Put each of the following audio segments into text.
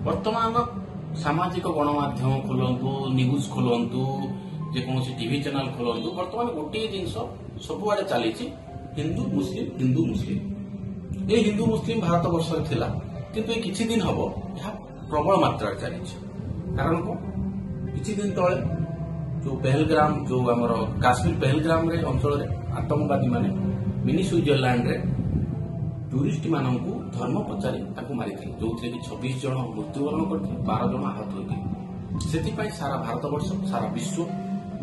ବର୍ତ୍ତମାନ ସାମାଜିକ ଗଣମାଧ୍ୟମ ଖୋଲନ୍ତୁ, ନ୍ୟୁଜ୍ ଖୋଲନ୍ତୁ, ଯେକୌଣସି ଟିଭି ଚ୍ୟାନେଲ ଖୋଲନ୍ତୁ, ବର୍ତ୍ତମାନ ଗୋଟିଏ ଜିନିଷ ସବୁଆଡେ ଚାଲିଛି, ହିନ୍ଦୁ ମୁସଲିମ। ଏ ହିନ୍ଦୁ ମୁସଲିମ ଭାରତ ବର୍ଷରେ ଥିଲା, କିନ୍ତୁ ଏ କିଛି ଦିନ ହବ ଏହା ପ୍ରବଳ ମାତ୍ରାରେ ଚାଲିଛି। କାରଣ କଣ? କିଛି ଦିନ ତଳେ ଯୋଉ ପେହେଲଗ୍ରାମ, ଯୋଉ ଆମର କାଶ୍ମୀର ପେହେଲଗ୍ରାମରେ ଅଞ୍ଚଳରେ ଆତଙ୍କବାଦୀ ମାନେ ମିନି ସୁଇଜରଲ୍ୟାଣ୍ଡରେ ଟୁରିଷ୍ଟ ମାନଙ୍କୁ ଧର୍ମ ପଚାରି ତାଙ୍କୁ ମାରିଥିଲେ, ଯୋଉଥିରେ କି 26 ଜଣ ମୃତ୍ୟୁବରଣ କରିଥିଲେ, 12 ଜଣ ଆହତ ହୋଇଥିଲେ। ସେଥିପାଇଁ ସାରା ଭାରତବର୍ଷ, ସାରା ବିଶ୍ୱ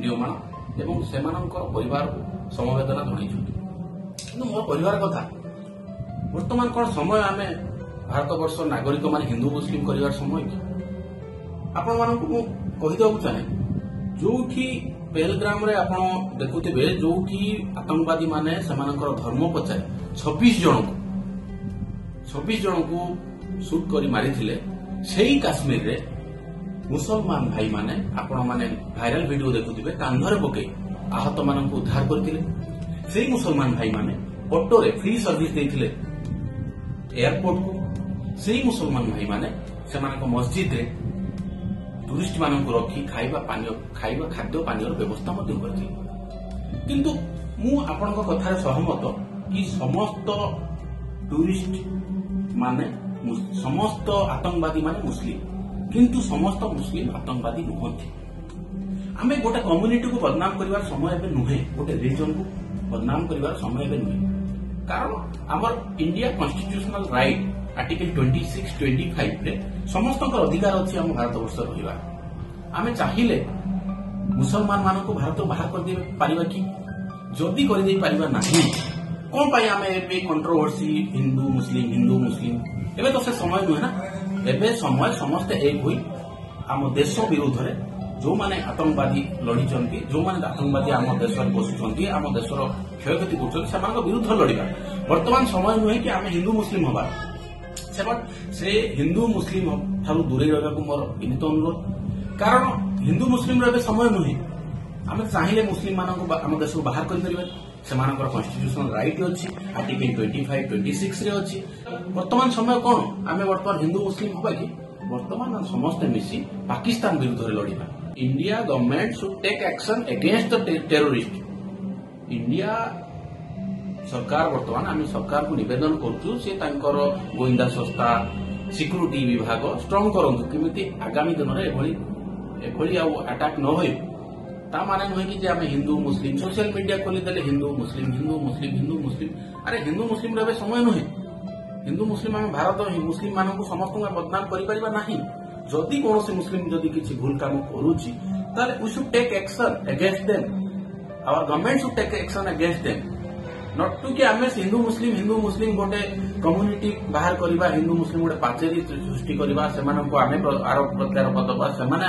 ନିୟମାଣ ଏବଂ ସେମାନଙ୍କର ପରିବାରକୁ ସମବେଦନା ଜଣାଇଛନ୍ତି। କିନ୍ତୁ ମୋ କହିବାର କଥା, ବର୍ତ୍ତମାନ କଣ ସମୟ ଆମେ ଭାରତବର୍ଷ ନାଗରିକ ମାନେ ହିନ୍ଦୁ ମୁସଲିମ କରିବାର ସମୟ କି? ଆପଣମାନଙ୍କୁ ମୁଁ କହିଦେବାକୁ ଚାହେଁ, ଯୋଉଠି ପେହେଲଗ୍ରାମରେ ଆପଣ ଦେଖୁଥିବେ, ଯୋଉଠି ଆତଙ୍କବାଦୀ ମାନେ ସେମାନଙ୍କର ଧର୍ମ ପଚାରି 26 ଜଣଙ୍କୁ ସୁଟ୍ କରି ମାରିଥିଲେ, ସେଇ କାଶ୍ମୀରରେ ମୁସଲମାନ ଭାଇମାନେ, ଆପଣମାନେ ଭାଇରାଲ ଭିଡିଓ ଦେଖୁଥିବେ, କାନ୍ଧରେ ପକେଇ ଆହତ ମାନଙ୍କୁ ଉଦ୍ଧାର କରିଥିଲେ। ସେଇ ମୁସଲମାନ ଭାଇମାନେ ଅଟୋରେ ଫ୍ରି ସର୍ଭିସ ଦେଇଥିଲେ ଏୟାରପୋର୍ଟକୁ। ସେଇ ମୁସଲମାନ ଭାଇମାନେ ସେମାନଙ୍କ ମସଜିଦରେ ଟୁରିଷ୍ଟ ମାନଙ୍କୁ ରଖି ଖାଦ୍ୟ ପାନୀୟର ବ୍ୟବସ୍ଥା ମଧ୍ୟ କରିଥିଲେ। କିନ୍ତୁ ମୁଁ ଆପଣଙ୍କ କଥାରେ ସହମତ କି ସମସ୍ତ ଟୁରିଷ୍ଟ ମାନେ, ସମସ୍ତ ଆତଙ୍କବାଦୀ ମାନେ ମୁସଲିମ, କିନ୍ତୁ ସମସ୍ତ ମୁସଲିମ ଆତଙ୍କବାଦୀ ନୁହନ୍ତି। ଆମେ ଗୋଟେ କମ୍ୟୁନିଟିକୁ ବଦନାମ କରିବାର ସମୟ ଏବେ ନୁହେଁ, ଗୋଟେ ରିଜନକୁ ବଦନାମ କରିବାର ସମୟ ଏବେ ନୁହେଁ। କାରଣ ଆମର ଇଣ୍ଡିଆ କନଷ୍ଟିଟ୍ୟୁସନାଲ ରାଇଟ ଆର୍ଟିକଲ 26-25ରେ ସମସ୍ତଙ୍କର ଅଧିକାର ଅଛି ଆମ ଭାରତବର୍ଷରେ ରହିବା। ଆମେ ଚାହିଁଲେ ମୁସଲମାନ ମାନଙ୍କୁ ଭାରତରୁ ବାହାର କରିଦେଇ ପାରିବା କି? ଯଦି କରିଦେଇ ପାରିବା ନାହିଁ, କଣ ପାଇଁ ଆମେ ଏବେ କଣ୍ଟ୍ରୋଭର୍ସି ହିନ୍ଦୁ ମୁସଲିମ? ଏବେ ତ ସେ ସମୟ ନୁହେଁ ନା। ଏବେ ସମୟ ସମସ୍ତେ ଏକ ହୋଇ ଆମ ଦେଶ ବିରୁଦ୍ଧରେ ଯୋଉମାନେ ଆତଙ୍କବାଦୀ ଲଢିଛନ୍ତି, ଯୋଉମାନେ ଆତଙ୍କବାଦୀ ଆମ ଦେଶରେ ବସୁଛନ୍ତି, ଆମ ଦେଶର କ୍ଷୟକ୍ଷତି କରୁଛନ୍ତି, ସେମାନଙ୍କ ବିରୁଦ୍ଧରେ ଲଢିବା। ବର୍ତ୍ତମାନ ସମୟ ନୁହେଁ କି ଆମେ ହିନ୍ଦୁ ମୁସଲିମ ହବା। ସେ ହିନ୍ଦୁ ମୁସଲିମ ଠାରୁ ଦୂରେଇ ରହିବାକୁ ମୋର ବିନୀତ ଅନୁରୋଧ। କାରଣ ହିନ୍ଦୁ ମୁସଲିମର ଏବେ ସମୟ ନୁହେଁ। ଆମେ ଚାହିଁଲେ ମୁସଲିମ ମାନଙ୍କୁ ଆମ ଦେଶରୁ ବାହାର କରିପାରିବା। ସେମାନଙ୍କର କନଷ୍ଟିଟ୍ୟୁସନାଲ ରାଇଟ ଅଛି, ଆର୍ଟିକଲ 25-26ରେ ଅଛି। ବର୍ତ୍ତମାନ ସମୟ କଣ? ଆମେ ବର୍ତ୍ତମାନ ହିନ୍ଦୁ ମୁସଲିମ ହବା କି? ବର୍ତ୍ତମାନ ସମସ୍ତେ ମିଶି ପାକିସ୍ତାନ ବିରୁଦ୍ଧରେ ଲଢିବା। India government should take action against the terrorist. India ସରକାର, ବର୍ତ୍ତମାନ ଆମେ ସରକାରକୁ ନିବେଦନ କରୁଛୁ, ସେ ତାଙ୍କର ଗୋଇନ୍ଦା ସଂସ୍ଥା, ସିକ୍ୟୁରିଟି ବିଭାଗ ଷ୍ଟ୍ରଙ୍ଗ କରନ୍ତୁ, କେମିତି ଆଗାମୀ ଦିନରେ ଏଭଳି ଆଉ ଆଟାକ୍ ନ ହୁଏ। ତା ମାନେ ନୁହେଁ କି ଯେ ଆମେ ହିନ୍ଦୁ ମୁସଲିମ ସୋସିଆଲ ମିଡିଆ ଖୋଲିଦେଲେ ହିନ୍ଦୁ ମୁସଲିମ। ଆରେ ହିନ୍ଦୁ ମୁସଲିମର ଏବେ ସମୟ ନୁହେଁ। ହିନ୍ଦୁ ମୁସଲିମ, ଆମେ ଭାରତ ମୁସଲିମ ମାନଙ୍କୁ ସମସ୍ତଙ୍କୁ ବଦନାମ କରିପାରିବା ନାହିଁ। ଯଦି କୌଣସି ମୁସଲିମ ଯଦି କିଛି ଭୁଲ କାମ କରୁଛି, ତାହେଲେ we should take action against them. Our government should take action against them, not to कि आमे हिंदू मुस्लिम गोटे कम्युनिटी बाहर करवा, हिंदू मुस्लिम गोटे पाचेरी सृष्टि करवा, सेमानंको आमे आरोप प्रत्यारोप दबा, सेमाने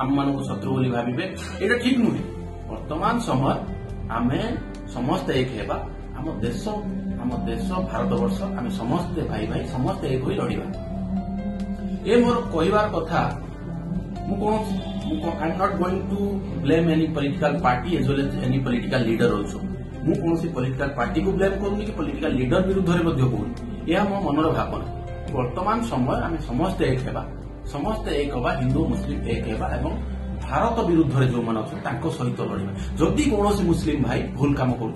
आम मानक शत्रु बोली भाविबे, एटा ठीक नुहे। वर्तमान समय आमे समस्त एक हेबा, आम देश भारतवर्ष, आमे समस्ते भाई समस्ते एक होई लड़िबा। ए मोर कहिबार कथा, I am not going to blame any political party as well as any political leader also. मु कौन पॉलिटिकल पार्टी को ब्लेम करूनी कि पॉलिटिकल लीडर विरुद्ध में कहूनी, यह मो मनर भावना। वर्तमान समय आम समस्ते एक हेबा, समस्ते एक हवा, हिंदू मुस्लिम एक हेबा एवं भारत विरुद्ध जो मैंने अच्छा सहित लड़िबा। जदि कौन मुस्लिम भाई भूल काम कर,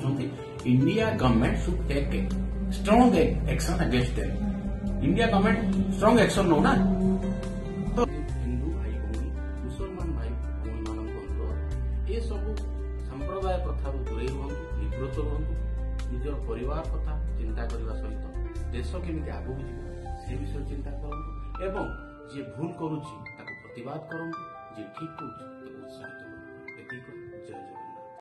India government should take strong action against them. India government strong action नौ ना। तो हिंदू भाई भौणी, मुसलमान भाई भौणी मान ये सब संप्रदाय प्रथा दूरे रुहतु, निवृत्त रुहतु, निजर परिवार कथा चिंता करने सहित देश केमिति आगू जीव से विषय चिंता करूँ, एवं जे भूल करुच्ची ताको प्रतिवाद करूँ, जे ठीक करुच्ची उत्साहित करूँ।